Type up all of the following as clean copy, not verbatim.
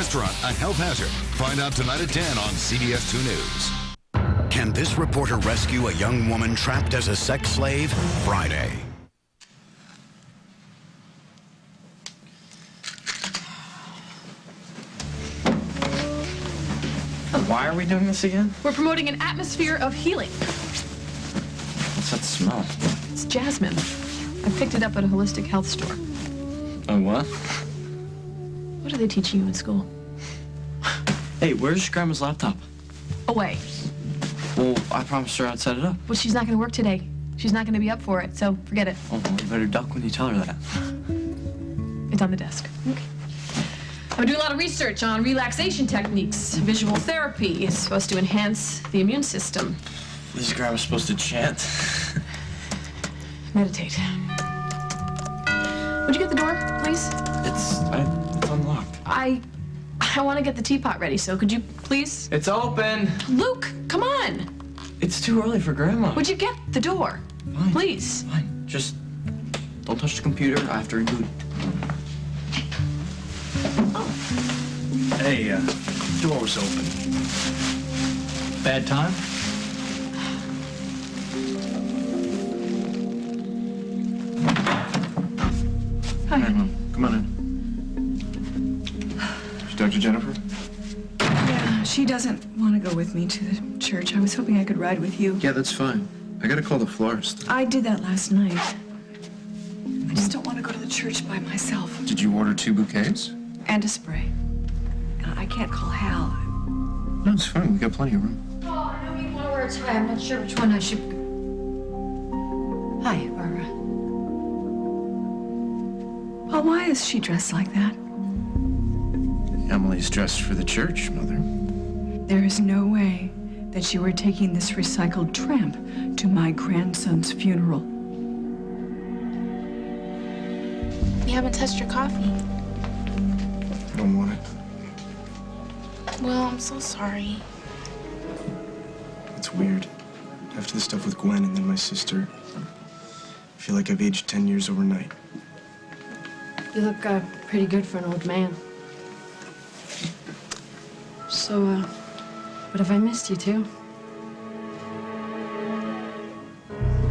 restaurant a health hazard? Find out tonight at 10 on CBS 2 News. Can this reporter rescue a young woman trapped as a sex slave? Friday. Why are we doing this again? We're promoting an atmosphere of healing. What's that smell? It's jasmine. I picked it up at a holistic health store. Oh, what? What are they teaching you in school? Hey, where's Grandma's laptop? Away. Well, I promised her I'd set it up. Well, she's not going to work today. She's not going to be up for it, so forget it. Oh, well, you better duck when you tell her that. It's on the desk. Okay. I'm doing a lot of research on relaxation techniques. Visual therapy is supposed to enhance the immune system. Is Grandma supposed to chant? Meditate. Would you get the door, please? It's unlocked. I want to get the teapot ready, so could you please? It's open. Luke, come on. It's too early for Grandma. Would you get the door? Fine. Please. Fine. Just don't touch the computer. I have to reboot. Hey, door was open. Bad time? Hi. All right, Mom. Come on in. Is Dr. Jennifer? Yeah, she doesn't want to go with me to the church. I was hoping I could ride with you. Yeah, that's fine. I gotta call the florist. I did that last night. I just don't want to go to the church by myself. Did you order 2 bouquets? And a spray. I can't call Hal. No, it's fine. We got plenty of room. Oh, I know you want to wear a tie. I'm not sure which one I should... Hi, Barbara. Well, why is she dressed like that? Emily's dressed for the church, Mother. There is no way that you are taking this recycled tramp to my grandson's funeral. You haven't touched your coffee. I don't want it. Well, I'm so sorry. It's weird. After the stuff with Gwen and then my sister, I feel like I've aged 10 years overnight. You look pretty good for an old man. So, what have I missed you too?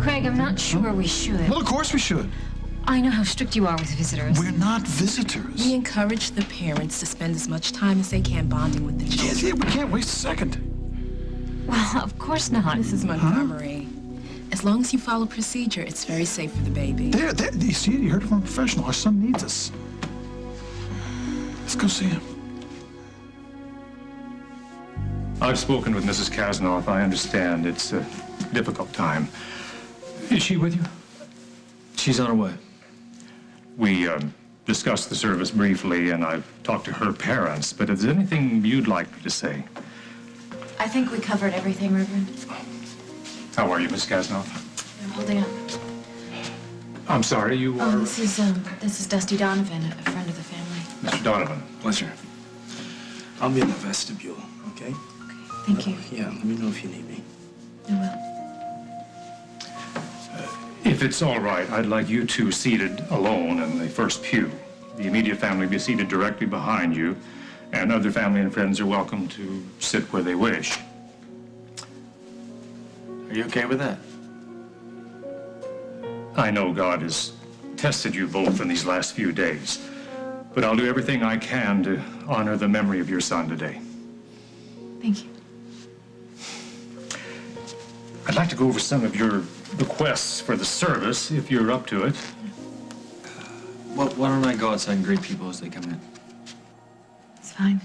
Craig, I'm not sure we should. Well, of course we should. I know how strict you are with visitors. We're not visitors. We encourage the parents to spend as much time as they can bonding with the children. Yeah, we can't waste a second. Well, of course not. Mrs. Montgomery, as long as you follow procedure, it's very safe for the baby. There, you see it? You heard it from a professional. Our son needs us. Let's go see him. I've spoken with Mrs. Kasnoff. I understand it's a difficult time. Is she with you? She's on her way. We discussed the service briefly, and I've talked to her parents, but is there anything you'd like me to say? I think we covered everything, Reverend. How are you, Miss Kasnoff? I'm holding up. I'm sorry, you are... Oh, this is Dusty Donovan, a friend of the family. Mr. Donovan. Pleasure. I'll be in the vestibule, okay? Thank you. Yeah, let me know if you need me. I will. If it's all right, I'd like you two seated alone in the first pew. The immediate family be seated directly behind you, and other family and friends are welcome to sit where they wish. Are you okay with that? I know God has tested you both in these last few days, but I'll do everything I can to honor the memory of your son today. Thank you. I'd like to go over some of your requests for the service, if you're up to it. Why don't I go outside and greet people as they come in? It's fine.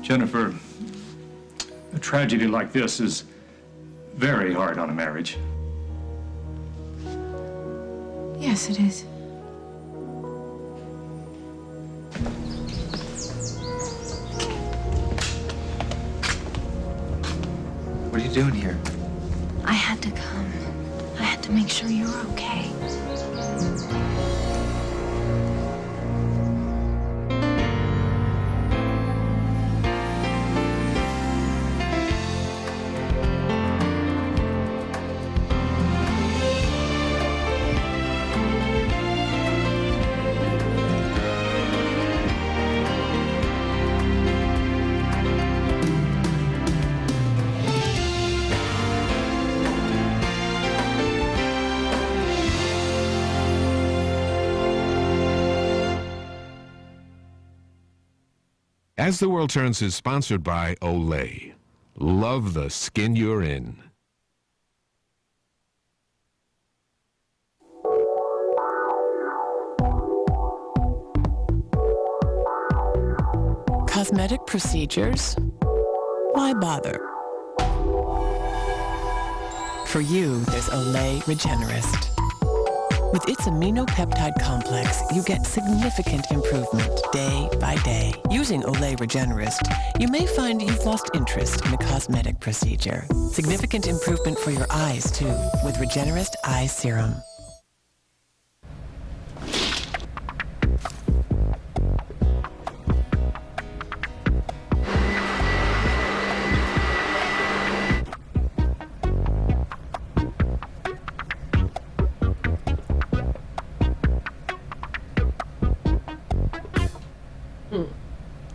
Jennifer, a tragedy like this is very hard on a marriage. Yes, it is. What are you doing here? I had to come. I had to make sure you were okay. As the World Turns is sponsored by Olay. Love the skin you're in. Cosmetic procedures? Why bother? For you, there's Olay Regenerist. With its aminopeptide complex, you get significant improvement day by day. Using Olay Regenerist, you may find you've lost interest in a cosmetic procedure. Significant improvement for your eyes, too, with Regenerist Eye Serum.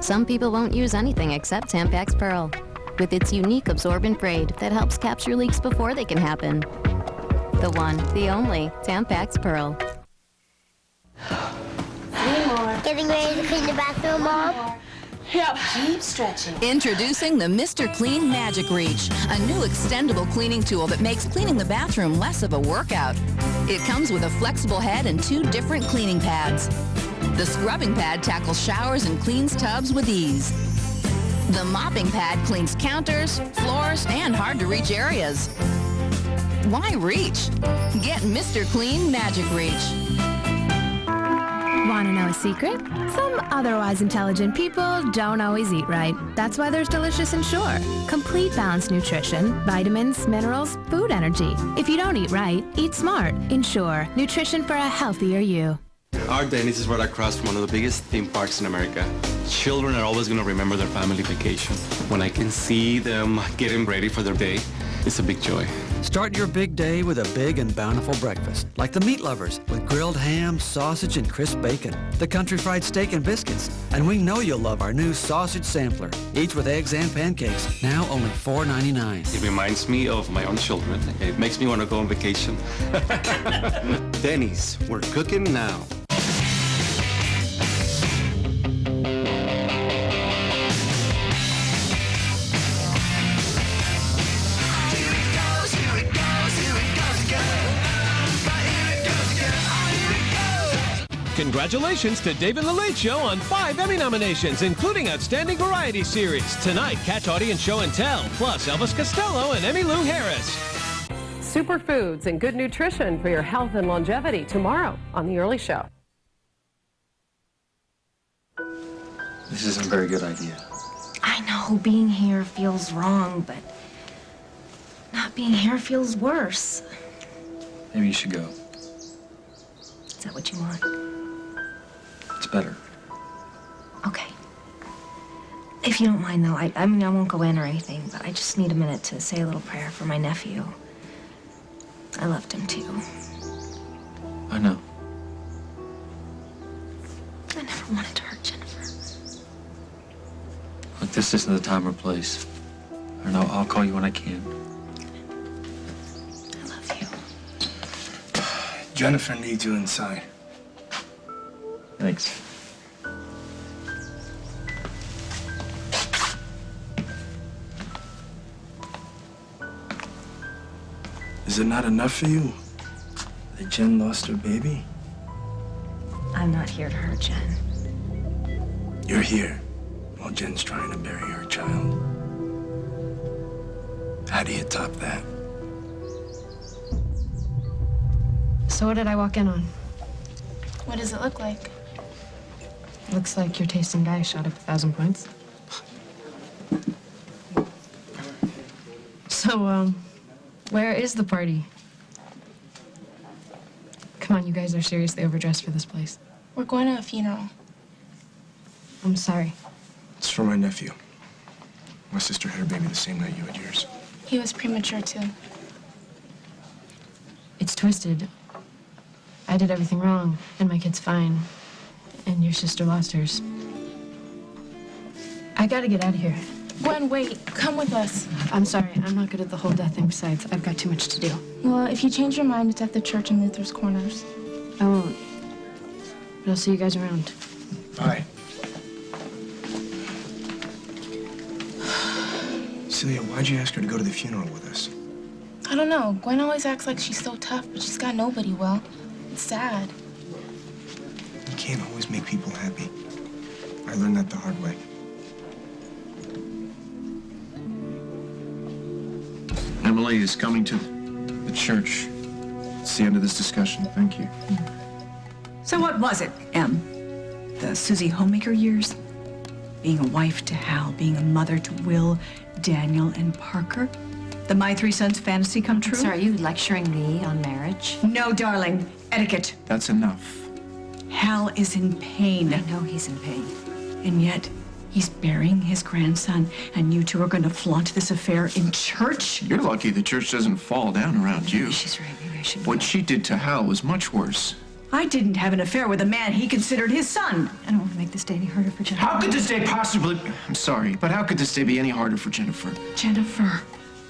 Some people won't use anything except Tampax Pearl, with its unique absorbent braid that helps capture leaks before they can happen. The one, the only, Tampax Pearl. 3 more. Getting ready to clean the bathroom, Mom? Yep. Keep stretching. Introducing the Mr. Clean Magic Reach, a new extendable cleaning tool that makes cleaning the bathroom less of a workout. It comes with a flexible head and 2 different cleaning pads. The scrubbing pad tackles showers and cleans tubs with ease. The mopping pad cleans counters, floors, and hard-to-reach areas. Why reach? Get Mr. Clean Magic Reach. Want to know a secret? Some otherwise intelligent people don't always eat right. That's why there's Delicious Ensure. Complete balanced nutrition, vitamins, minerals, food energy. If you don't eat right, eat smart. Ensure. Nutrition for a healthier you. Our Denny's is right across from one of the biggest theme parks in America. Children are always going to remember their family vacation. When I can see them getting ready for their day, it's a big joy. Start your big day with a big and bountiful breakfast, like the Meat Lovers, with grilled ham, sausage, and crisp bacon, the Country Fried Steak and biscuits, and we know you'll love our new sausage sampler, each with eggs and pancakes, now only $4.99. It reminds me of my own children. It makes me want to go on vacation. Denny's, we're cooking now. Congratulations to Dave and the Late Show on 5 Emmy nominations, including Outstanding Variety Series. Tonight, catch Audience Show and Tell, plus Elvis Costello and Emmylou Harris. Superfoods and good nutrition for your health and longevity tomorrow on The Early Show. This isn't a very good idea. I know being here feels wrong, but not being here feels worse. Maybe you should go. Is that what you want? It's better. Okay. If you don't mind, though, I mean, I won't go in or anything, but I just need a minute to say a little prayer for my nephew. I loved him, too. I know. I never wanted to hurt Jennifer. Look, this isn't the time or place. I don't know, I'll call you when I can. I love you. Jennifer needs you inside. Thanks. Is it not enough for you that Jen lost her baby? I'm not here to hurt Jen. You're here while Jen's trying to bury her child. How do you top that? So what did I walk in on? What does it look like? Looks like your taste in guys shot up 1,000 points. So, where is the party? Come on, you guys are seriously overdressed for this place. We're going to a funeral. I'm sorry. It's for my nephew. My sister had her baby the same night you had yours. He was premature, too. It's twisted. I did everything wrong, and my kid's fine. And your sister lost hers. I gotta get out of here. Gwen, wait. Come with us. I'm sorry. I'm not good at the whole death thing. Besides, I've got too much to do. Well, if you change your mind, it's at the church in Luther's Corners. I won't. But I'll see you guys around. Bye. Celia, why'd you ask her to go to the funeral with us? I don't know. Gwen always acts like she's so tough, but she's got nobody, well. It's sad. You can't always make people happy. I learned that the hard way. Emily is coming to the church. It's the end of this discussion. Thank you. So what was it, Em? The Susie Homemaker years? Being a wife to Hal, being a mother to Will, Daniel, and Parker? The My Three Sons fantasy come true? So are you lecturing me on marriage? No, darling. Etiquette. That's enough. Hal is in pain. I know he's in pain. And yet, he's burying his grandson, and you two are going to flaunt this affair in church? You're lucky the church doesn't fall down around you. She's right. Maybe I should. What she did to Hal was much worse. I didn't have an affair with a man he considered his son. I don't want to make this day any harder for Jennifer. How could this day possibly... I'm sorry, but how could this day be any harder for Jennifer? Jennifer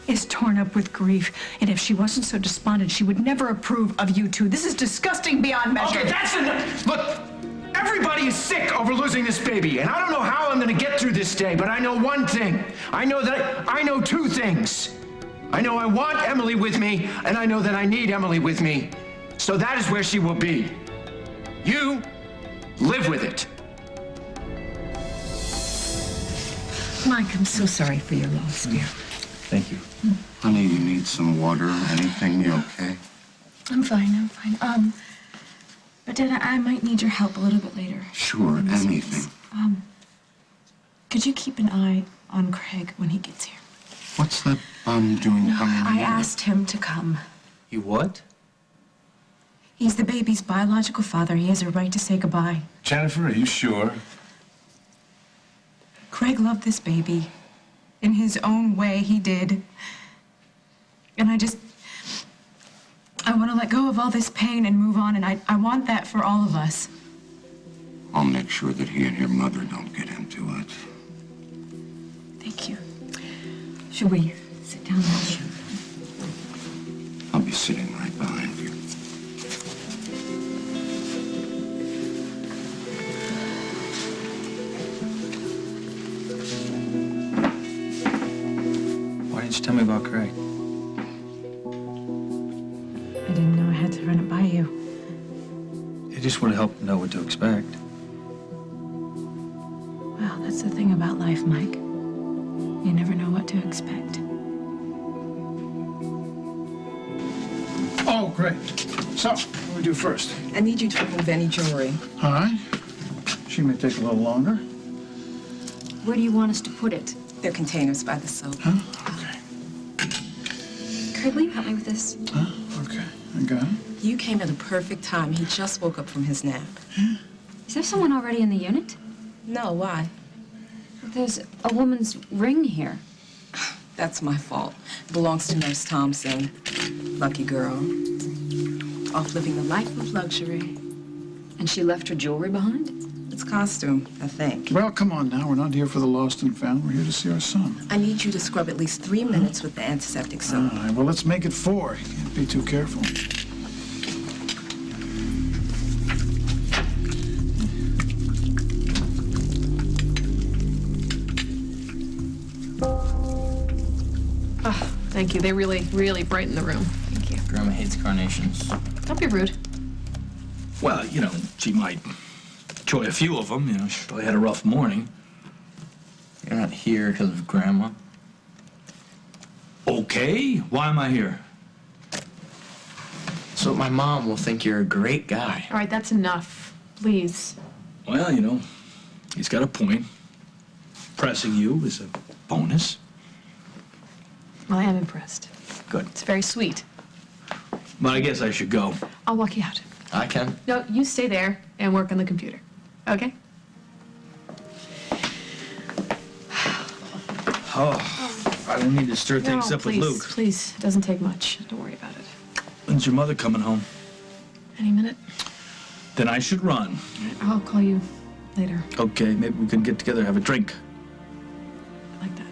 is torn up with grief, and if she wasn't so despondent, she would never approve of you two. This is disgusting beyond measure. Okay, that's enough. Look, everybody is sick over losing this baby, and I don't know how I'm going to get through this day, but I know one thing. I know two things. I know I want Emily with me, and I know that I need Emily with me. So that is where she will be. You live with it. Mike, I'm so sorry for your loss, dear. Thank you. Honey, you need some water, anything? You okay? I'm fine. But Dad, I might need your help a little bit later. Sure, anything. Could you keep an eye on Craig when he gets here? What's that bum doing coming I here? asked him to come. You what? He's the baby's biological father. He has a right to say goodbye. Jennifer, are you sure? Craig loved this baby. In his own way, he did. And I want to let go of all this pain and move on, and I want that for all of us. I'll make sure that he and your mother don't get into it. Thank you. Should we sit down now? I'll be sitting right behind you. Why didn't you tell me about Craig? I didn't know I had to run it by you. It just would help know what to expect. Well, that's the thing about life, Mike. You never know what to expect. Oh, great. So, what do we do first? I need you to remove any jewelry. All right. She may take a little longer. Where do you want us to put it? They're containers by the soap. Huh? Okay. Craig, will you help me with this? Huh? Okay. I got it. You came at the perfect time. He just woke up from his nap. Is there someone already in the unit? No, why? There's a woman's ring here. That's my fault. Belongs to Nurse Thompson. Lucky girl. Off living the life of luxury. And she left her jewelry behind? It's costume, I think. Well, come on now. We're not here for the lost and found. We're here to see our son. I need you to scrub at least 3 minutes with the antiseptic soap. All right. Well, let's make it 4. You can't be too careful. Oh, thank you. They really, really brighten the room. Thank you. Grandma hates carnations. Don't be rude. Well, you know, she might enjoy a few of them. You know, she probably had a rough morning. You're not here because of Grandma. Okay, why am I here? So my mom will think you're a great guy. All right, that's enough. Please. Well, you know, he's got a point. Pressing you is a bonus. Well, I am impressed. Good. It's very sweet. But I guess I should go. I'll walk you out. I can. No, you stay there and work on the computer. Okay? Oh, I don't need to stir things up please, with Luke. Please, it doesn't take much. Don't worry about it. When's your mother coming home? Any minute. Then I should run. I'll call you later. Okay, maybe we can get together, have a drink. Like that.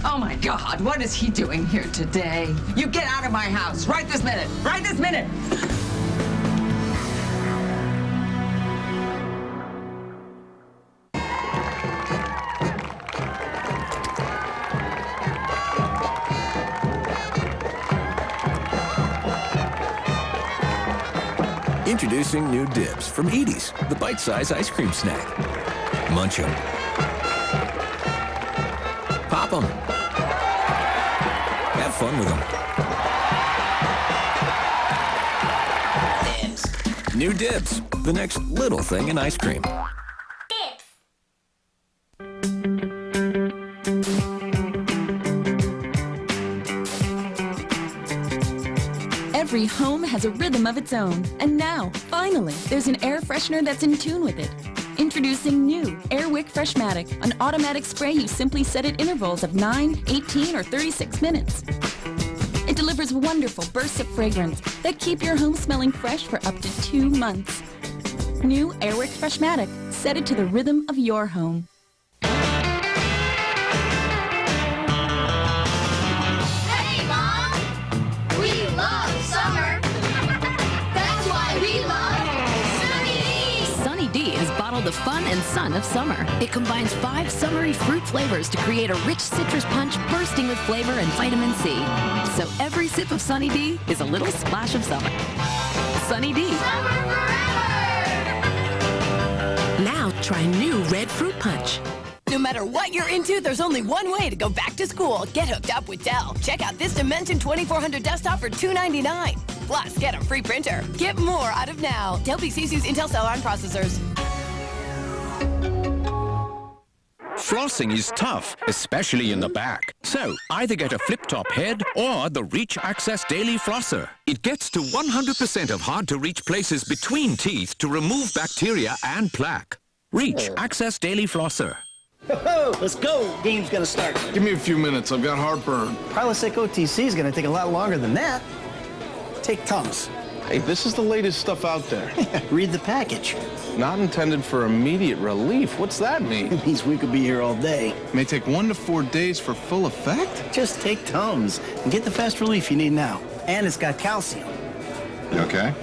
Oh my God, what is he doing here today? You get out of my house right this minute! Right this minute! Introducing new Dibs from Edie's, the bite-sized ice cream snack. Munch 'em. Pop 'em. Have fun with them. Dibs. New Dibs, the next little thing in ice cream. Every home has a rhythm of its own. And now, finally, there's an air freshener that's in tune with it. Introducing new Airwick Freshmatic, an automatic spray you simply set at intervals of 9, 18, or 36 minutes. It delivers wonderful bursts of fragrance that keep your home smelling fresh for up to 2 months. New Airwick Freshmatic. Set it to the rhythm of your home. Hey, Mom! We love summer! That's why we love Sunny D! Sunny D is bottled the fun and sun of summer. It combines 5 summery fruit flavors to create a rich citrus punch bursting with flavor and vitamin C. So every sip of Sunny D is a little splash of summer. Sunny D. Summer forever! Now try new red fruit punch. No matter what you're into, there's only one way to go back to school. Get hooked up with Dell. Check out this Dimension 2400 desktop for $299. Plus, get a free printer. Get more out of now. Dell PCs use Intel Celeron processors. Flossing is tough, especially in the back. So, either get a flip-top head or the Reach Access Daily Flosser. It gets to 100% of hard-to-reach places between teeth to remove bacteria and plaque. Reach Access Daily Flosser. Let's go. Game's gonna start. Give me a few minutes. I've got heartburn. Prilosec OTC is gonna take a lot longer than that. Take Tums. Hey, this is the latest stuff out there. Read the package. Not intended for immediate relief. What's that mean? It means we could be here all day. May take 1 to 4 days for full effect? Just take Tums and get the fast relief you need now. And it's got calcium. You okay?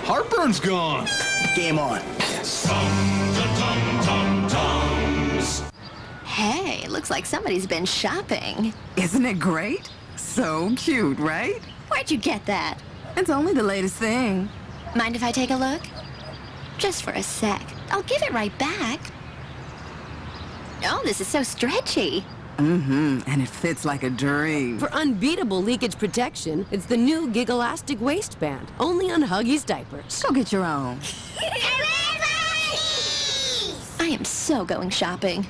Heartburn's gone. Game on. Hey, looks like somebody's been shopping. Isn't it great? So cute, right? Where'd you get that? It's only the latest thing. Mind if I take a look? Just for a sec. I'll give it right back. Oh, this is so stretchy. Mm-hmm, and it fits like a dream. For unbeatable leakage protection, it's the new Gigalastic waistband, only on Huggies diapers. Go get your own. I am so going shopping.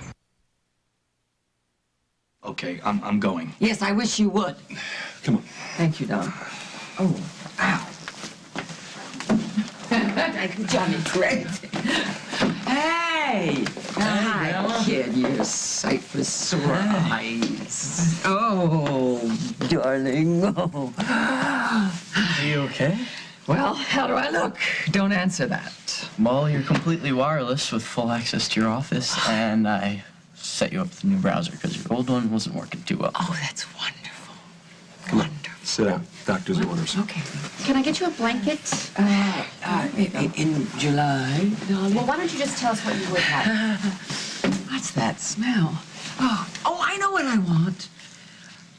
Okay, I'm going. Yes, I wish you would. Come on. Thank you, Don. Oh, ow. Johnny, great. Hey! Hi, Bella. kid. You're a sight for sore eyes. Oh, darling. Oh. Are you okay? Well, how do I look? Don't answer that. Well, you're completely wireless with full access to your office, and I set you up with a new browser because your old one wasn't working too well. Oh, that's wonderful. Come on, sit down. Doctor's orders. Okay. Can I get you a blanket? In July, darling. Well, why don't you just tell us what you would like? What's that smell? Oh, I know what I want.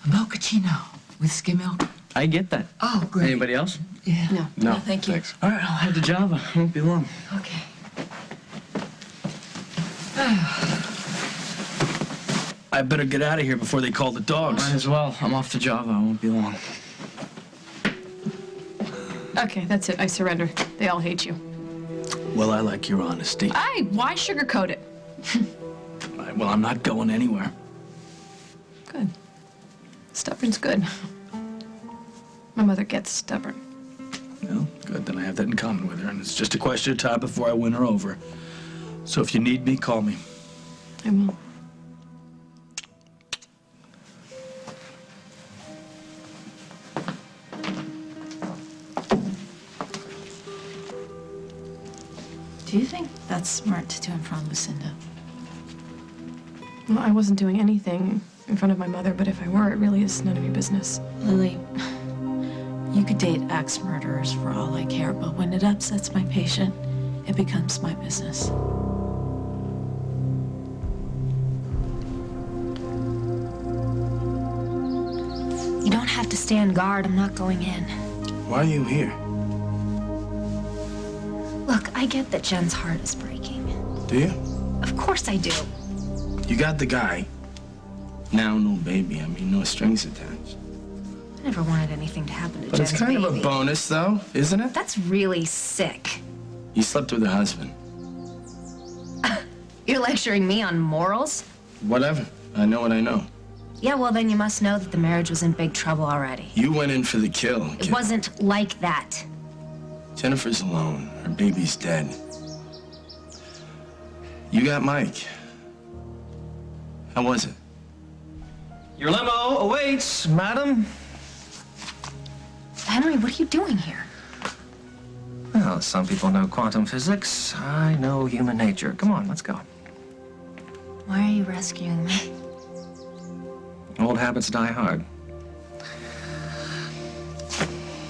A mochaccino with skim milk. I get that. Oh, great. Anybody else? Yeah. No, thank you. Thanks. All right, I'll head to Java. Won't be long. Okay. I better get out of here before they call the dogs. Might as well. I'm off to Java. I won't be long. Okay, that's it. I surrender. They all hate you. Well, I like your honesty. Why sugarcoat it? Well, I'm not going anywhere. Good. Stubborn's good. My mother gets stubborn. Well, good. Then I have that in common with her, and it's just a question of time before I win her over. So if you need me, call me. I will. Do you think that's smart to do in front of Lucinda? Well, I wasn't doing anything in front of my mother, but if I were, it really is none of your business. Lily, you could date axe murderers for all I care, but when it upsets my patient, it becomes my business. You don't have to stand guard. I'm not going in. Why are you here? Look, I get that Jen's heart is breaking. Do you? Of course I do. You got the guy. Now no baby. I mean, no strings attached. I never wanted anything to happen to But Jen's it's kind baby. of a bonus, though, isn't it? That's really sick. You slept with her husband. You're lecturing me on morals? Whatever. I know what I know. Yeah, well, then you must know that the marriage was in big trouble already. You went in for the kill. It wasn't like that. Jennifer's alone. Her baby's dead. You got Mike. How was it? Your limo awaits, madam. Henry, what are you doing here? Well, some people know quantum physics. I know human nature. Come on, let's go. Why are you rescuing me? Old habits die hard.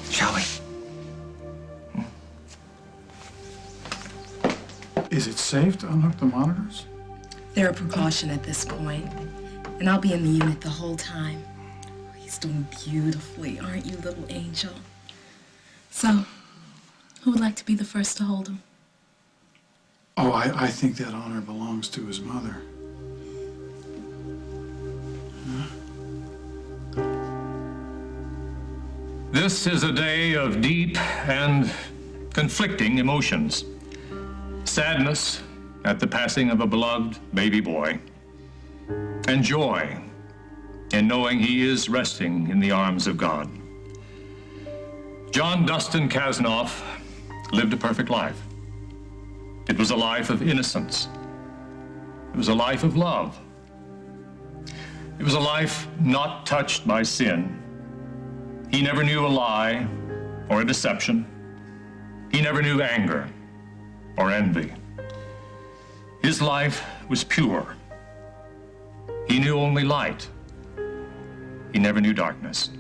Shall we? Is it safe to unhook the monitors? They're a precaution at this point, and I'll be in the unit the whole time. He's doing beautifully, aren't you, little angel? So, who would like to be the first to hold him? Oh, I think that honor belongs to his mother. This is a day of deep and conflicting emotions. Sadness at the passing of a beloved baby boy, and joy in knowing he is resting in the arms of God. John Dustin Kasnoff lived a perfect life. It was a life of innocence. It was a life of love. It was a life not touched by sin. He never knew a lie or a deception. He never knew anger or envy. His life was pure. He knew only light. He never knew darkness.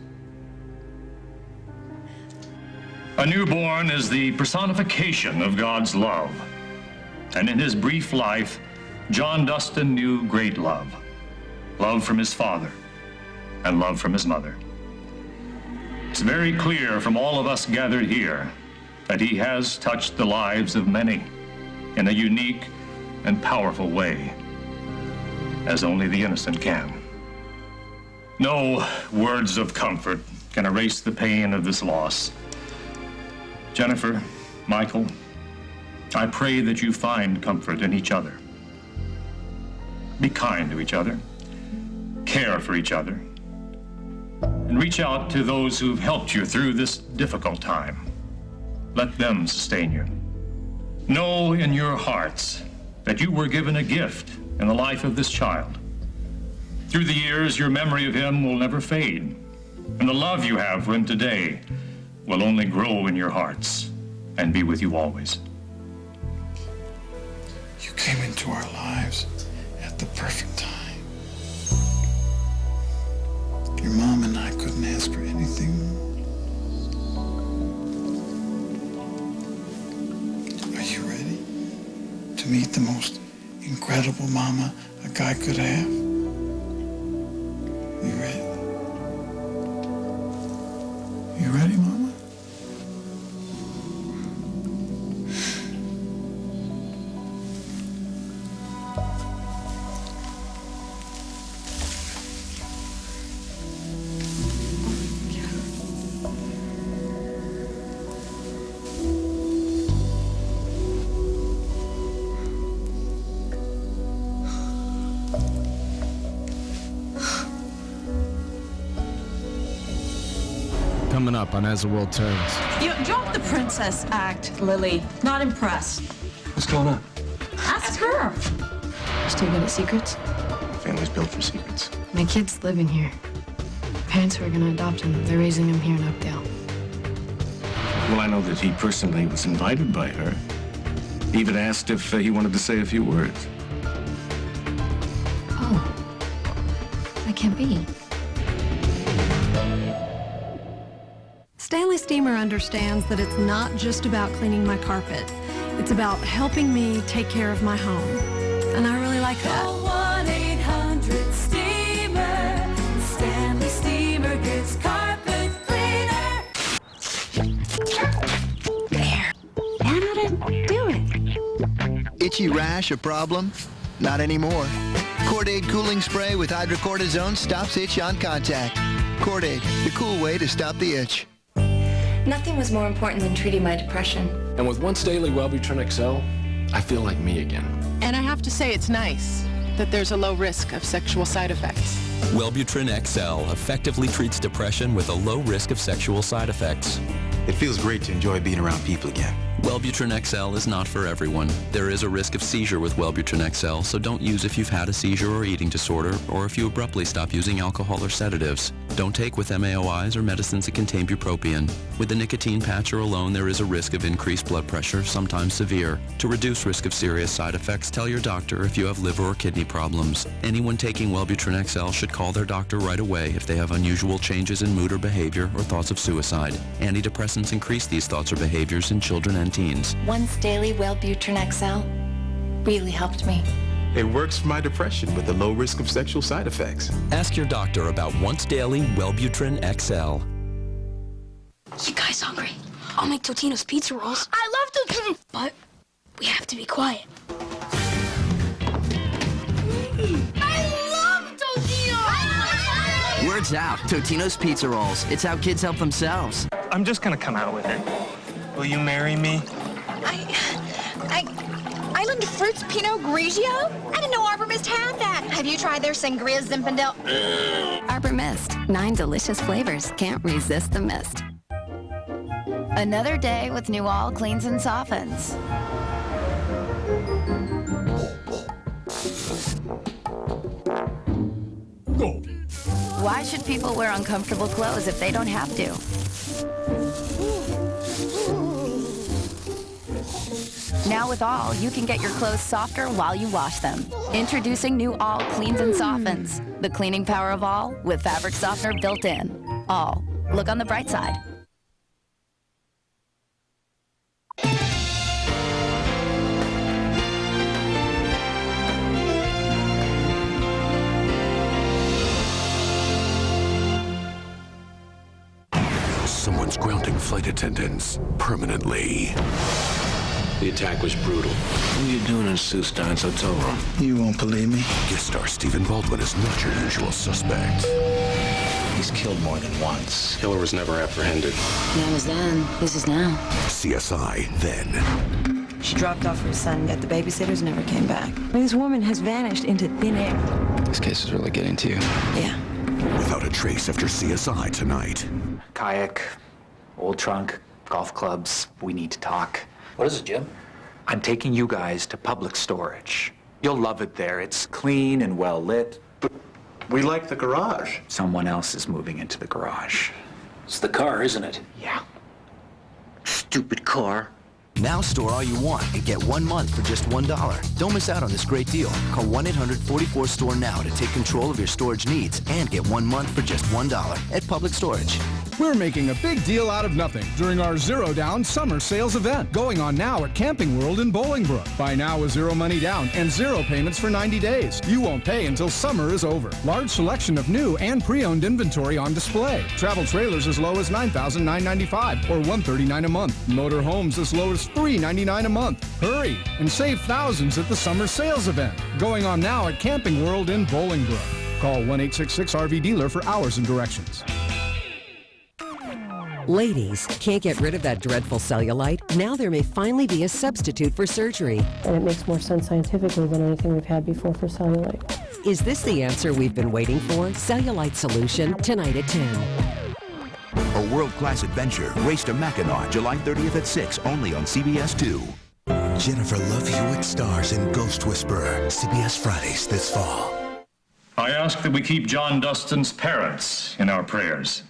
A newborn is the personification of God's love. And in his brief life, John Dustin knew great love. Love from his father and love from his mother. It's very clear from all of us gathered here that he has touched the lives of many in a unique and powerful way, as only the innocent can. No words of comfort can erase the pain of this loss. Jennifer, Michael, I pray that you find comfort in each other. Be kind to each other, care for each other, and reach out to those who've helped you through this difficult time. Let them sustain you. Know in your hearts that you were given a gift in the life of this child. Through the years, your memory of him will never fade, and the love you have for him today will only grow in your hearts and be with you always. You came into our lives at the perfect time. Your mom and I couldn't ask for anything more. Are you ready to meet the most incredible mama a guy could have? You ready? You ready, Mama? Coming up on As the World Turns. You drop the princess act, Lily. Not impressed. What's going on? Ask her. Still good at secrets? Family's built for secrets. My kid's living here. Parents were gonna adopt him. They're raising him here in Oakdale. Well, I know that he personally was invited by her. He even asked if he wanted to say a few words. Oh. That can't be. Stanley Steamer understands that it's not just about cleaning my carpet. It's about helping me take care of my home. And I really like that. 1-800-STEAMER. Stanley Steamer gets carpet cleaner. There. Down on it. Do it. Itchy rash a problem? Not anymore. Cordade Cooling Spray with hydrocortisone stops itch on contact. Cordade, the cool way to stop the itch. Nothing was more important than treating my depression. And with once daily Wellbutrin XL, I feel like me again. And I have to say it's nice that there's a low risk of sexual side effects. Wellbutrin XL effectively treats depression with a low risk of sexual side effects. It feels great to enjoy being around people again. Wellbutrin XL is not for everyone. There is a risk of seizure with Wellbutrin XL, so don't use if you've had a seizure or eating disorder, or if you abruptly stop using alcohol or sedatives. Don't take with MAOIs or medicines that contain bupropion. With the nicotine patch or alone, there is a risk of increased blood pressure, sometimes severe. To reduce risk of serious side effects, tell your doctor if you have liver or kidney problems. Anyone taking Wellbutrin XL should call their doctor right away if they have unusual changes in mood or behavior or thoughts of suicide. Antidepressants increase these thoughts or behaviors in children and teens. Once daily Wellbutrin XL really helped me. It works for my depression with a low risk of sexual side effects. Ask your doctor about once daily Wellbutrin XL. You guys hungry? I'll make Totino's pizza rolls. I love Totino! But we have to be quiet. I love Totino! Word's out. Totino's pizza rolls. It's how kids help themselves. I'm just gonna come out with it. Will you marry me? Island Fruits Pinot Grigio? I didn't know Arbor Mist had that. Have you tried their Sangria Zinfandel? Arbor Mist. 9 delicious flavors. Can't resist the mist. Another day with New All Cleans and Softens. Why should people wear uncomfortable clothes if they don't have to? Now with All, you can get your clothes softer while you wash them. Introducing new All Cleans and Softens. The cleaning power of All with fabric softener built in. All. Look on the bright side. Someone's grounding flight attendants permanently. The attack was brutal. What are you doing in Sue Stein's hotel room? You won't believe me. Guest star Stephen Baldwin is not your usual suspect. He's killed more than once. Killer was never apprehended. That was then. This is now. CSI Then. She dropped off her son at the babysitter's, never came back. This woman has vanished into thin air. This case is really getting to you. Yeah. Without a trace after CSI Tonight. Kayak, old trunk, golf clubs. We need to talk. What is it, Jim? I'm taking you guys to public storage. You'll love it there. It's clean and well lit. But we like the garage. Someone else is moving into the garage. It's the car, isn't it? Yeah. Stupid car. Now store all you want and get 1 month for just $1. Don't miss out on this great deal. Call 1-800-44-STORE now to take control of your storage needs and get 1 month for just $1 at Public Storage. We're making a big deal out of nothing during our Zero Down Summer Sales event going on now at Camping World in Bolingbrook. Buy now with zero money down and zero payments for 90 days. You won't pay until summer is over. Large selection of new and pre-owned inventory on display. Travel trailers as low as $9,995 or $139 a month. Motor homes as low as $399 a month. Hurry and save thousands at the summer sales event going on now at Camping World in Bolingbrook. Call 1-866-RV-DEALER for hours and directions. Ladies, can't get rid of that dreadful cellulite? Now there may finally be a substitute for surgery. And it makes more sense scientifically than anything we've had before for cellulite. Is this the answer we've been waiting for? Cellulite Solution, tonight at 10. A world-class adventure. Race to Mackinac, July 30th at 6, only on CBS 2. Jennifer Love Hewitt stars in Ghost Whisperer, CBS Fridays this fall. I ask that we keep John Dustin's parents in our prayers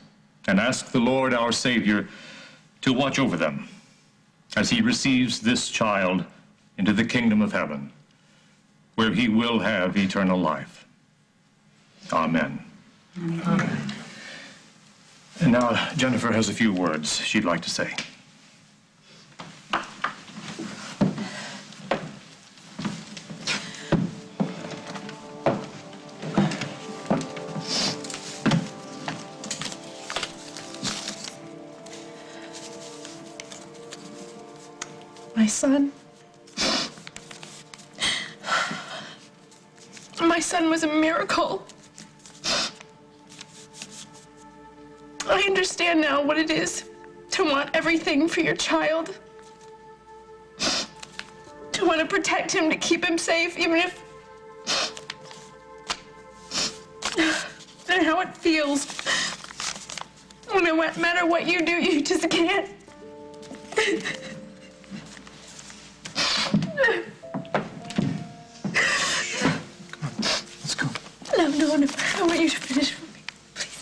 and ask the Lord our Savior to watch over them as he receives this child into the kingdom of heaven, where he will have eternal life. Amen. Amen. And now, Jennifer has a few words she'd like to say. My son. My son was a miracle. I understand now what it is to want everything for your child. To want to protect him, to keep him safe, even if... And how it feels. No matter what you do, you just can't. Let's go. No, I want you to finish for me, please.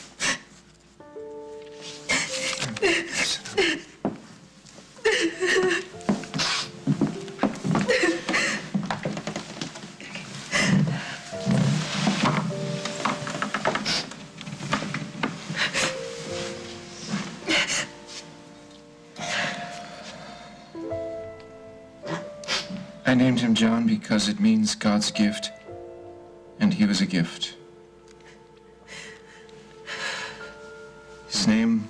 I named him John because it means God's gift, and he was a gift. His name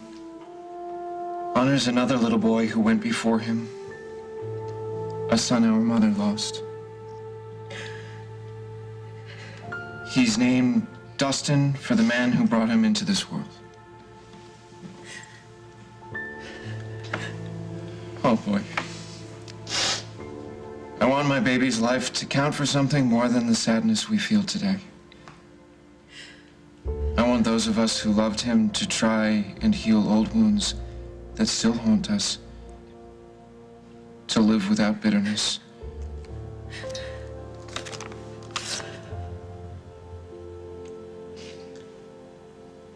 honors another little boy who went before him, a son our mother lost. He's named Dustin for the man who brought him into this world. Oh boy. I want my baby's life to count for something more than the sadness we feel today. I want those of us who loved him to try and heal old wounds that still haunt us, to live without bitterness.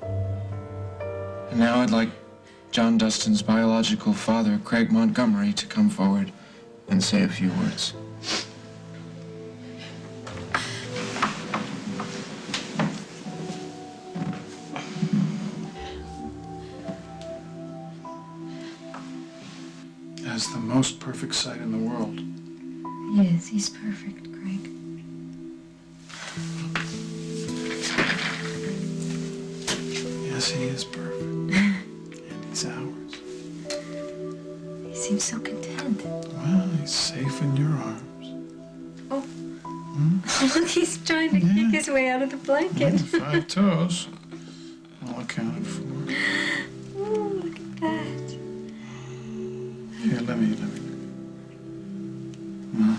And now I'd like John Dustin's biological father, Craig Montgomery, to come forward and say a few words. As the most perfect sight in the world. He is. He's perfect, Craig. Yes, he is perfect. And he's ours. He seems so content. Well, he's safe in your arms. Oh. Look, he's trying to kick his way out of the blanket. 5 toes. All accounted for. Oh, look at that. Here, let me. No. I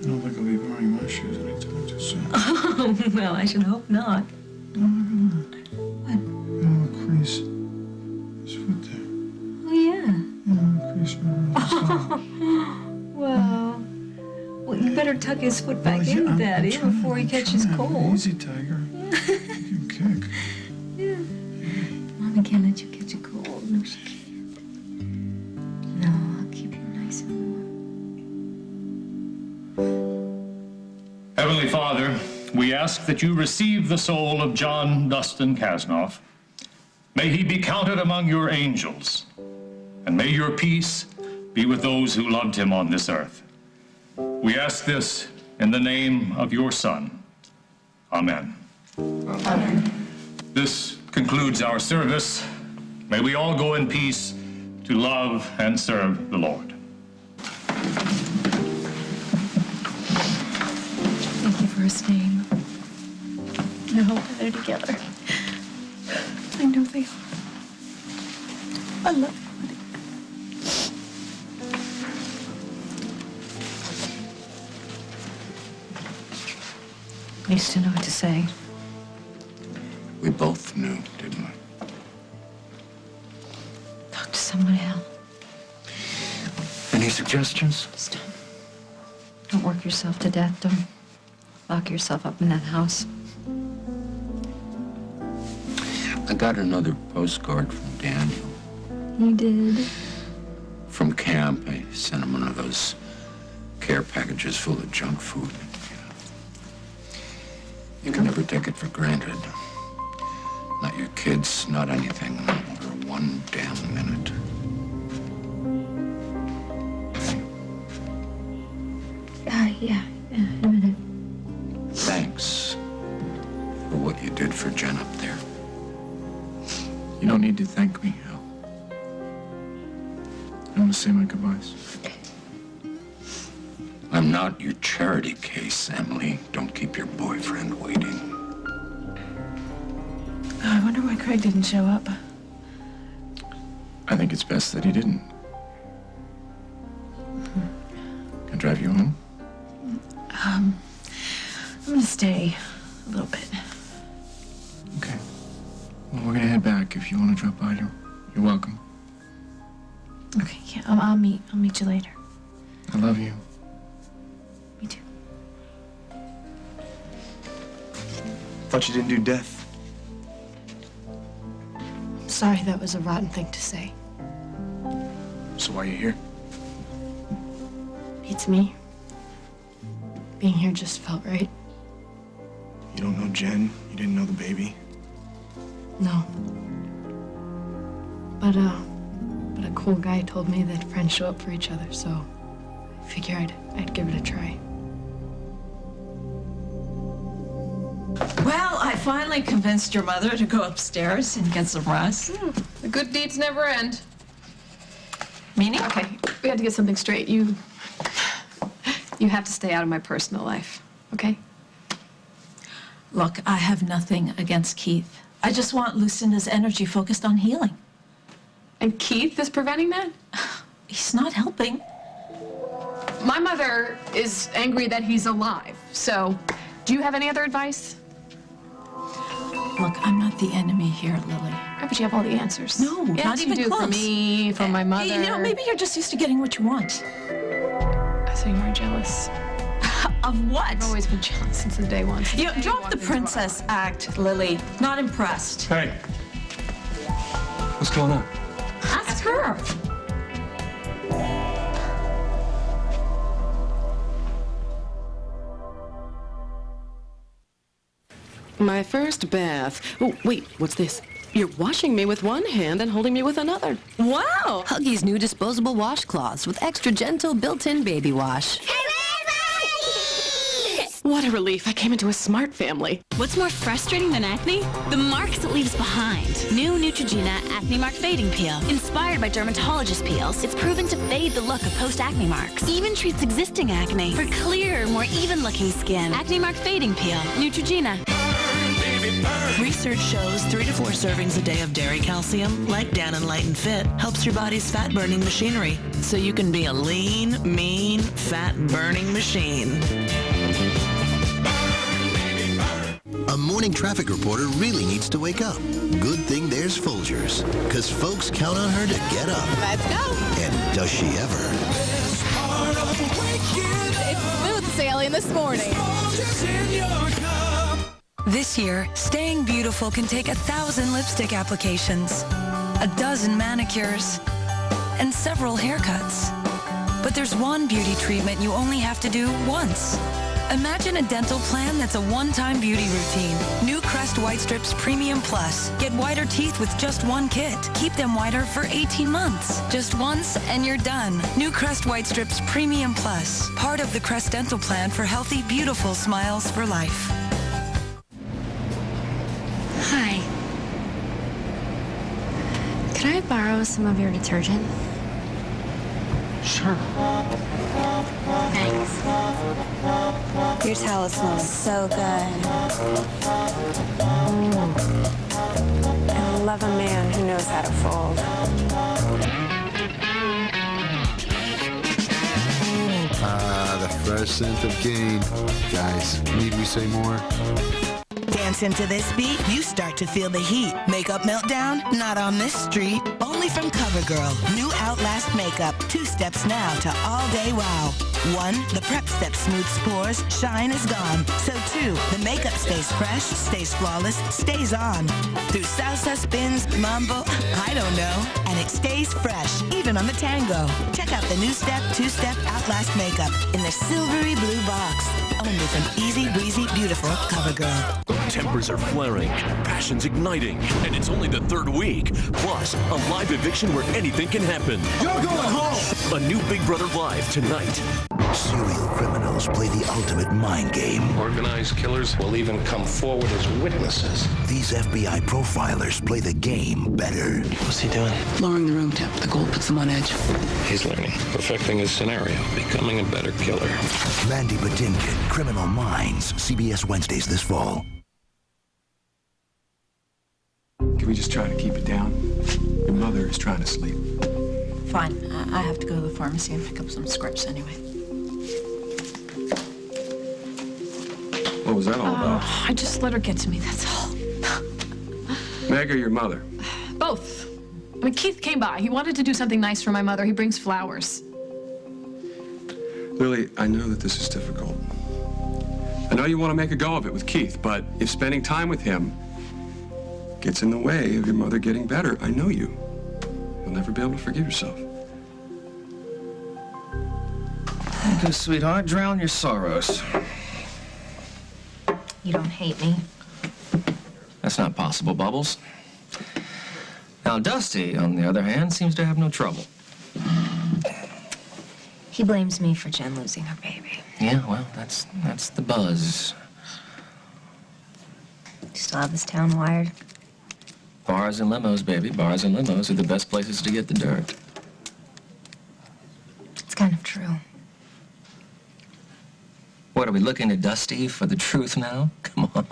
don't think I'll be wearing my shoes anytime too soon. Oh, well, I should hope not. No, look at that. What? Got a little crease. His foot there. Oh, yeah. Yeah, a crease around his side. Well, you better tuck his foot back in, Daddy, before he catches cold. Easy, Tiger. You can kick. Yeah. Mommy can't let you catch a cold. No, she can't. No, I'll keep you nice and warm. Heavenly Father, we ask that you receive the soul of John Dustin Kasnoff. May he be counted among your angels, and may your peace be with those who loved him on this earth. We ask this in the name of your Son. Amen. Amen. This concludes our service. May we all go in peace to love and serve the Lord. Thank you for his name. I hope that they're together. I know they are. I love you, buddy. I used to know what to say. We both knew, didn't we? Talk to someone else. Any suggestions? Just don't work yourself to death. Don't lock yourself up in that house. I got another postcard from Daniel. You did? From camp. I sent him one of those care packages full of junk food. You can never take it for granted. Not your kids, not anything, not for 1 damn minute. Yeah, in a minute. Thanks for what you did for Jen up there. You don't need to thank me, Al. I want to say my goodbyes. I'm not your charity case, Emily. Don't keep your boyfriend waiting. Oh, I wonder why Craig didn't show up. I think it's best that he didn't. Can I drive you home? I'm gonna stay a little bit. Okay. Well, we're gonna head back. If you want to drop by, you're welcome. Okay, yeah, I'll meet you later. I love you. Me too. Thought you didn't do death. Sorry, that was a rotten thing to say. So why are you here? Beats me. Being here just felt right. You don't know Jen? You didn't know the baby? No. But a cool guy told me that friends show up for each other, so I figure I'd give it a try. Well, I finally convinced your mother to go upstairs and get some rest. The good deeds never end. Meaning? Okay, we have to get something straight. You have to stay out of my personal life, okay? Look, I have nothing against Keith. I just want Lucinda's energy focused on healing. And Keith is preventing that? He's not helping. My mother is angry that he's alive, so do you have any other advice? Look, I'm not the enemy here, Lily. Yeah, but you have all the answers. No, yes, not even you do. close. For me, for my mother. You know, maybe you're just used to getting what you want. So you are jealous. Of what? I've always been jealous since the day one. You know, drop the princess act, Lily. Not impressed. Hey. What's going on? Ask her. My first bath. Oh, wait, what's this? You're washing me with one hand and holding me with another. Wow! Huggies' new disposable washcloths with extra gentle built-in baby wash. What a relief. I came into a smart family. What's more frustrating than acne? The marks it leaves behind. New Neutrogena Acne Mark Fading Peel. Inspired by dermatologist peels, it's proven to fade the look of post-acne marks. Even treats existing acne for clearer, more even-looking skin. Acne Mark Fading Peel. Neutrogena. Research shows 3 to 4 servings a day of dairy calcium, like Dan & Light and Fit, helps your body's fat-burning machinery, so you can be a lean, mean, fat-burning machine. A morning traffic reporter really needs to wake up. Good thing there's Folgers, because folks count on her to get up. Let's go. And does she ever? It's smooth sailing this morning. This year, staying beautiful can take 1,000 lipstick applications, 12 manicures, and several haircuts. But there's one beauty treatment you only have to do once. Imagine a dental plan that's a one-time beauty routine. New Crest White Strips Premium Plus. Get whiter teeth with just one kit. Keep them whiter for 18 months. Just once and you're done. New Crest White Strips Premium Plus. Part of the Crest Dental Plan for healthy, beautiful smiles for life. Hi. Could I borrow some of your detergent? Sure. Thanks. Your towel smells so good. I love a man who knows how to fold. The fresh scent of gain. Guys, need we say more? Dance into this beat, you start to feel the heat. Makeup meltdown? Not on this street. Only from CoverGirl. New Outlast Makeup. 2 steps now to all-day wow. 1, the prep step smooths pores, shine is gone. So 2, the makeup stays fresh, stays flawless, stays on. Through salsa, spins, mambo, I don't know. And it stays fresh, even on the tango. Check out the new step, 2-step Outlast Makeup in the silvery blue box. Only from Easy Breezy Beautiful CoverGirl. Tempers are flaring, passion's igniting, and it's only the 3rd week. Plus, a live eviction where anything can happen. You're going home! A new Big Brother Live tonight. Serial criminals play the ultimate mind game. Organized killers will even come forward as witnesses. These FBI profilers play the game better. What's he doing? Lowering the room temp. The cold puts them on edge. He's learning, perfecting his scenario, becoming a better killer. Mandy Patinkin, Criminal Minds, CBS Wednesdays this fall. Can we just try to keep it down? Your mother is trying to sleep. Fine. I have to go to the pharmacy and pick up some scripts anyway. What was that all about? I just let her get to me, that's all. Meg or your mother? Both. I mean, Keith came by. He wanted to do something nice for my mother. He brings flowers. Lily, I know that this is difficult. I know you want to make a go of it with Keith, but if spending time with him gets in the way of your mother getting better, I know you. You'll never be able to forgive yourself. Okay, sweetheart, drown your sorrows. You don't hate me. That's not possible, Bubbles. Now, Dusty, on the other hand, seems to have no trouble. He blames me for Jen losing her baby. Yeah, well, that's the buzz. You still have this town wired? Bars and limos, baby. Bars and limos are the best places to get the dirt. It's kind of true. What, are we looking at Dusty for the truth now? Come on.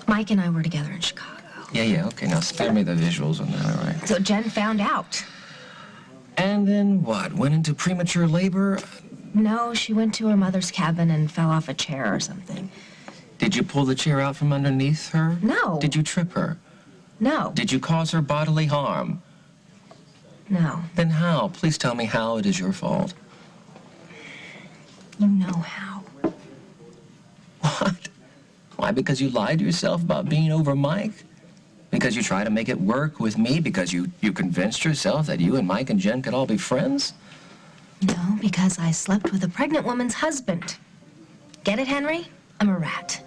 Mike and I were together in Chicago. Yeah, okay. Now spare me the visuals on that, all right? So Jen found out. And then what? Went into premature labor? No, she went to her mother's cabin and fell off a chair or something. Did you pull the chair out from underneath her? No. Did you trip her? No. Did you cause her bodily harm? No. Then how? Please tell me how it is your fault. You know how. What? Why? Because you lied to yourself about being over Mike? Because you tried to make it work with me? Because you convinced yourself that you and Mike and Jen could all be friends? No, because I slept with a pregnant woman's husband. Get it, Henry? I'm a rat.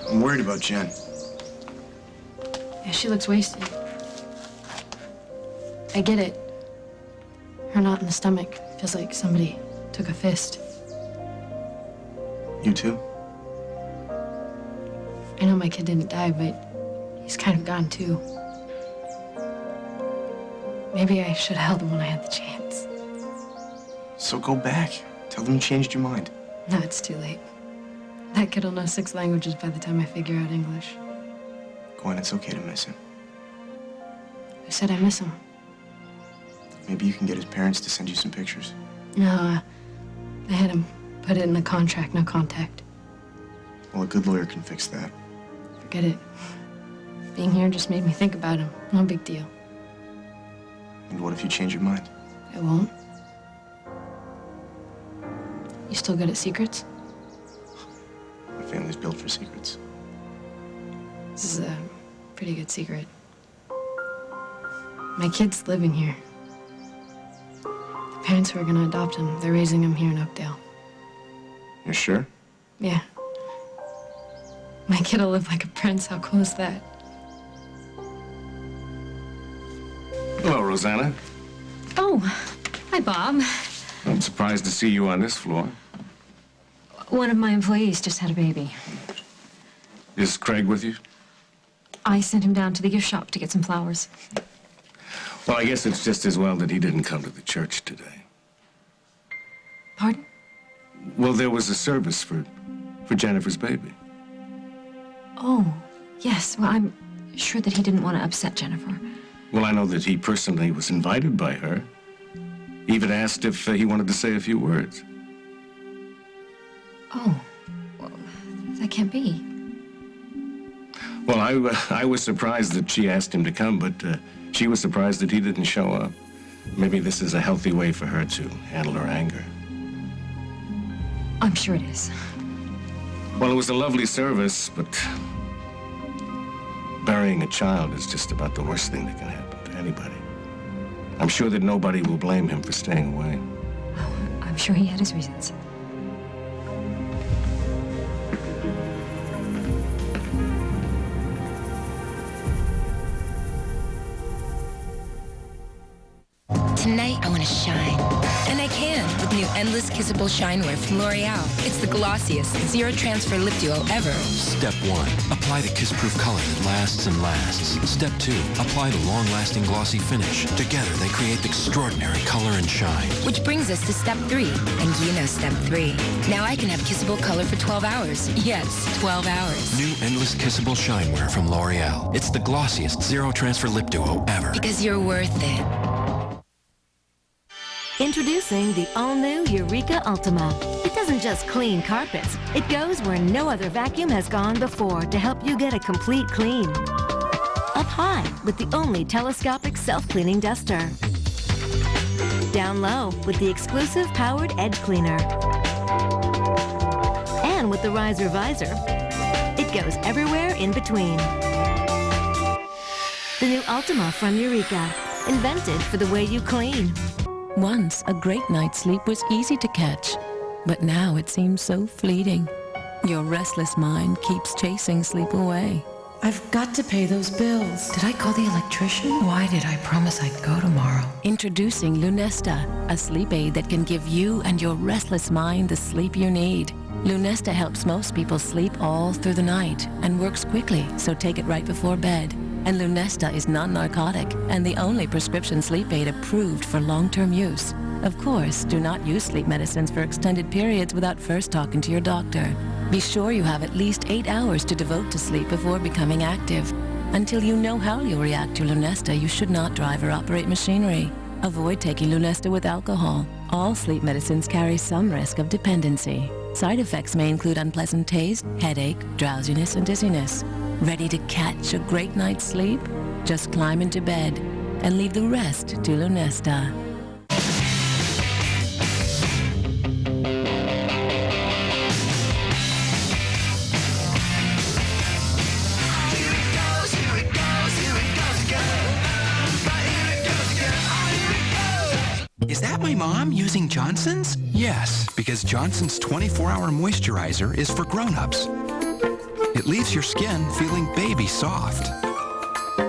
I'm worried about Jen. Yeah, she looks wasted. I get it. Her knot in the stomach feels like somebody took a fist. You too? I know my kid didn't die, but he's kind of gone too. Maybe I should have held him when I had the chance. So go back. Tell them you changed your mind. No, it's too late. That kid will know 6 languages by the time I figure out English. Gwen, it's okay to miss him. Who said I miss him? Maybe you can get his parents to send you some pictures. No, I had him put it in the contract, no contact. Well, a good lawyer can fix that. Forget it. Being here just made me think about him. No big deal. And what if you change your mind? I won't. You still good at secrets? My family's built for secrets. This is a pretty good secret. My kid's living here. The parents who are gonna adopt him, they're raising him here in Oakdale. You're sure? Yeah. My kid will live like a prince. How cool is that? Hello, Rosanna. Oh, hi, Bob. I'm surprised to see you on this floor. One of my employees just had a baby. Is Craig with you? I sent him down to the gift shop to get some flowers. Well, I guess it's just as well that he didn't come to the church today. Pardon? Well, there was a service for Jennifer's baby. Oh, yes. Well, I'm sure that he didn't want to upset Jennifer. Well, I know that he personally was invited by her. Even asked if he wanted to say a few words. Oh, well, that can't be. Well, I was surprised that she asked him to come, but she was surprised that he didn't show up. Maybe this is a healthy way for her to handle her anger. I'm sure it is. Well, it was a lovely service, but burying a child is just about the worst thing that can happen to anybody. I'm sure that nobody will blame him for staying away. Oh, I'm sure he had his reasons. tonight I want to shine. And I can with new Endless Kissable Shinewear from L'Oreal. It's the glossiest zero transfer lip duo ever. Step 1. Apply the kiss-proof color that lasts and lasts. Step 2. Apply the long-lasting glossy finish. Together, they create extraordinary color and shine. Which brings us to Step 3. And you know Step 3. Now I can have kissable color for 12 hours. Yes, 12 hours. New Endless Kissable Shinewear from L'Oreal. It's the glossiest zero transfer lip duo ever. Because you're worth it. Introducing the all-new Eureka Ultima. It doesn't just clean carpets. It goes where no other vacuum has gone before to help you get a complete clean. Up high with the only telescopic self-cleaning duster. Down low with the exclusive powered edge cleaner. And with the riser visor, it goes everywhere in between. The new Ultima from Eureka, invented for the way you clean. Once, a great night's sleep was easy to catch, but now it seems so fleeting. Your restless mind keeps chasing sleep away. I've got to pay those bills. Did I call the electrician? Why did I promise I'd go tomorrow? Introducing Lunesta, a sleep aid that can give you and your restless mind the sleep you need. Lunesta helps most people sleep all through the night and works quickly, so take it right before bed. And Lunesta is non-narcotic and the only prescription sleep aid approved for long-term use. Of course, do not use sleep medicines for extended periods without first talking to your doctor. Be sure you have at least 8 hours to devote to sleep before becoming active. Until you know how you'll react to Lunesta, you should not drive or operate machinery. Avoid taking Lunesta with alcohol. All sleep medicines carry some risk of dependency. Side effects may include unpleasant taste, headache, drowsiness, and dizziness. Ready to catch a great night's sleep? Just climb into bed and leave the rest to Lunesta. Is that my mom using Johnson's? Yes, because Johnson's 24-hour moisturizer is for grown-ups. It leaves your skin feeling baby soft.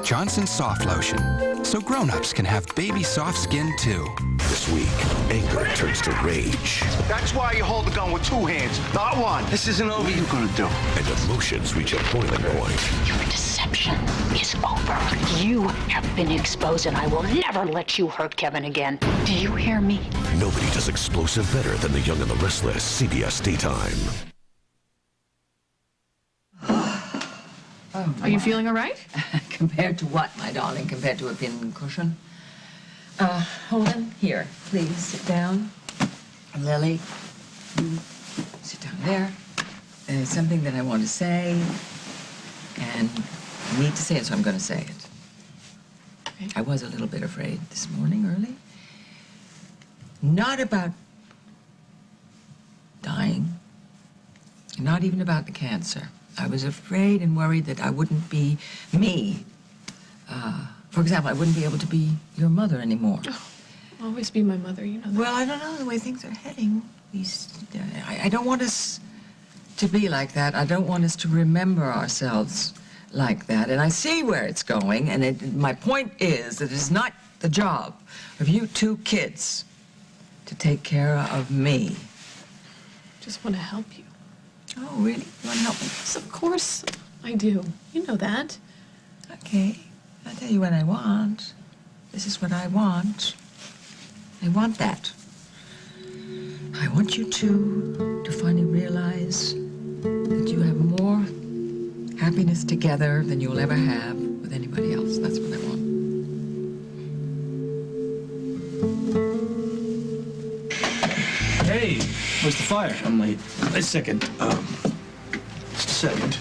Johnson's Soft Lotion, so grown-ups can have baby soft skin too. This week, anger turns to rage. That's why you hold the gun with 2 hands, not 1. This isn't over. What are you gonna do? And emotions reach a boiling point. Your deception is over. You have been exposed, and I will never let you hurt Kevin again. Do you hear me? Nobody does explosive better than The Young and the Restless, CBS Daytime. Are you feeling all right? Compared to what, my darling? Compared to a pin cushion? Holden, here, please sit down. Lily, sit down there. There's something that I want to say, and I need to say it, so I'm going to say it. Okay. I was a little bit afraid this morning early. Not about dying, not even about the cancer. I was afraid and worried that I wouldn't be me. For example, I wouldn't be able to be your mother anymore. Oh, always be my mother, you know that. Well, I don't know the way things are heading. I don't want us to be like that. I don't want us to remember ourselves like that. And I see where it's going, and my point is that it's not the job of you 2 kids to take care of me. Just want to help you. Oh, really? You want to help me? Yes, of course I do. You know that. Okay. I'll tell you what I want. This is what I want. I want that. I want you two to finally realize that you have more happiness together than you'll ever have with anybody else. That's what I want. Hey, where's the fire? I'm late. A second. Just a second.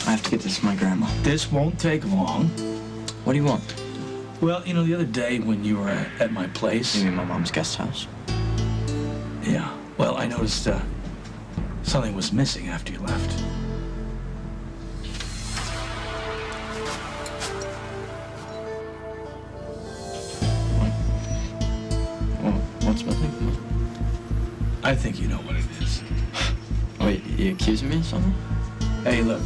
I have to get this to my grandma. This won't take long. What do you want? Well, you know, the other day when you were at my place... You mean my mom's guest house? Yeah. Well, I noticed something was missing after you left. What's missing? I think you know what it is. Wait, you accusing me of something? Hey, look.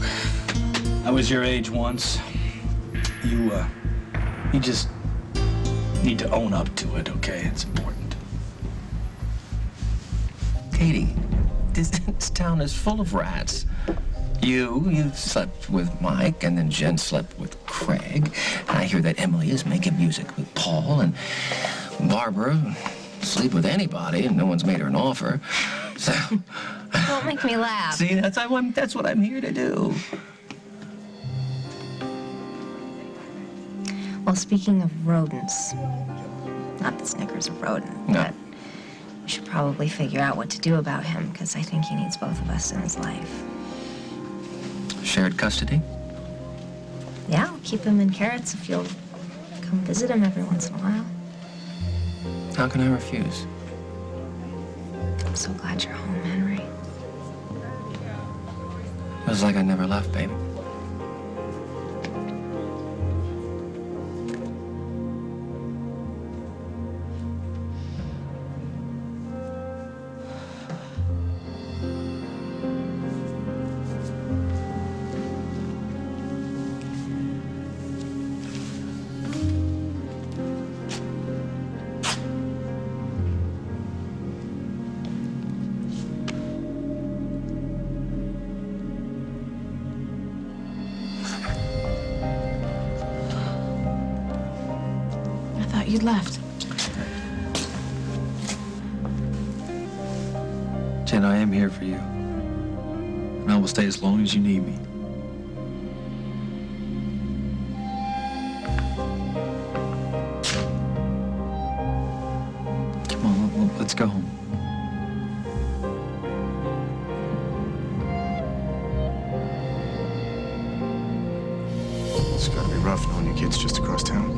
I was your age once. You need to own up to it, okay? It's important. Katie, this town is full of rats. You slept with Mike, and then Jen slept with Craig. And I hear that Emily is making music with Paul, and Barbara sleep with anybody, and no one's made her an offer. So... Don't make me laugh. See, that's what I'm here to do. Well, speaking of rodents, not that Snicker's a rodent, No. but we should probably figure out what to do about him, because I think he needs both of us in his life. Shared custody? Yeah, I'll keep him in Carrots if you'll come visit him every once in a while. How can I refuse? I'm so glad you're home, Henry. Feels like I never left, baby. You'd left. Jen, I am here for you. And I will stay as long as you need me. Come on, let's go home. It's gotta be rough knowing your kid's just across town.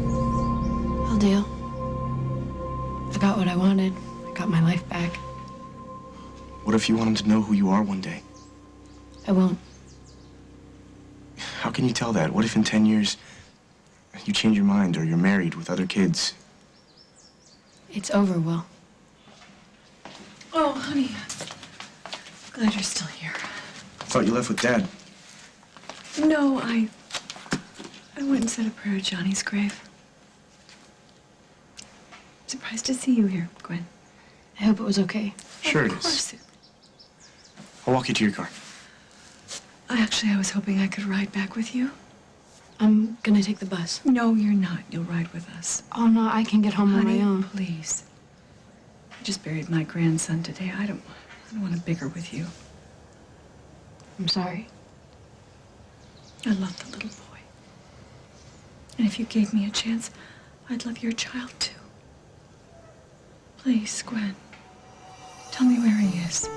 I'll deal. I got what I wanted. I got my life back. What if you want him to know who you are one day? I won't. How can you tell that? What if in 10 years you change your mind or you're married with other kids? It's over, Will. Oh, honey. Glad you're still here. I thought you left with Dad. No, I went and said a prayer at Johnny's grave. Surprised to see you here, Gwen. I hope it was okay. Sure Of it is. course. I'll walk you to your car. I was hoping I could ride back with you. I'm gonna take the bus. No, you're not. You'll ride with us. Oh, no, I can get home on my own. Please. I just buried my grandson today. I don't want to bigger with you. I'm sorry. I love the little boy. And if you gave me a chance, I'd love your child too. Please, Gwen. Tell me where he is.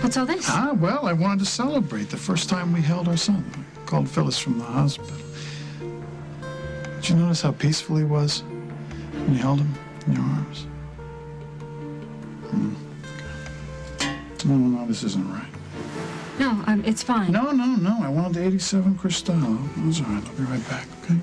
What's all this? Well, I wanted to celebrate the first time we held our son. I called Phyllis from the hospital. Did you notice how peaceful he was when you held him in your arms? No, this isn't right. No, it's fine. No. I wanted the 87 Cristal. That's all right. I'll be right back, okay?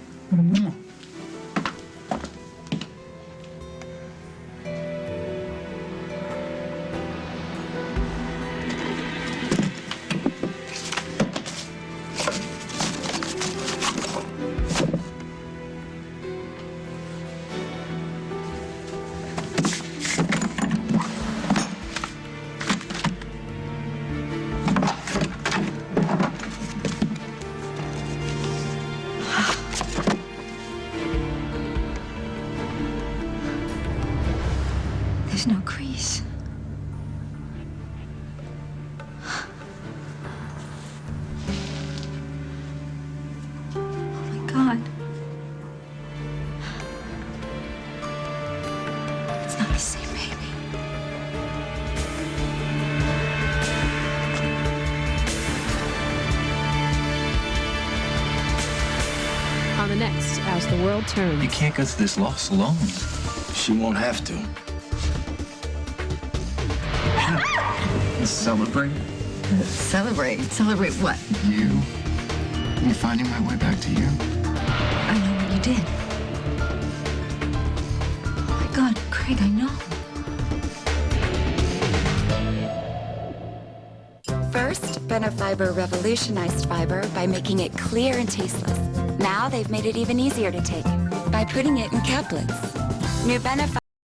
There's no crease. Oh my God. It's not the same baby. On the next, As the World Turns. You can't go through this loss alone. She won't have to. Celebrate. Celebrate? Celebrate what? You? Me finding my way back to you? I know what you did. Oh my God, Craig, I know. First, Benefiber revolutionized fiber by making it clear and tasteless. Now they've made it even easier to take by putting it in caplets. New Benefiber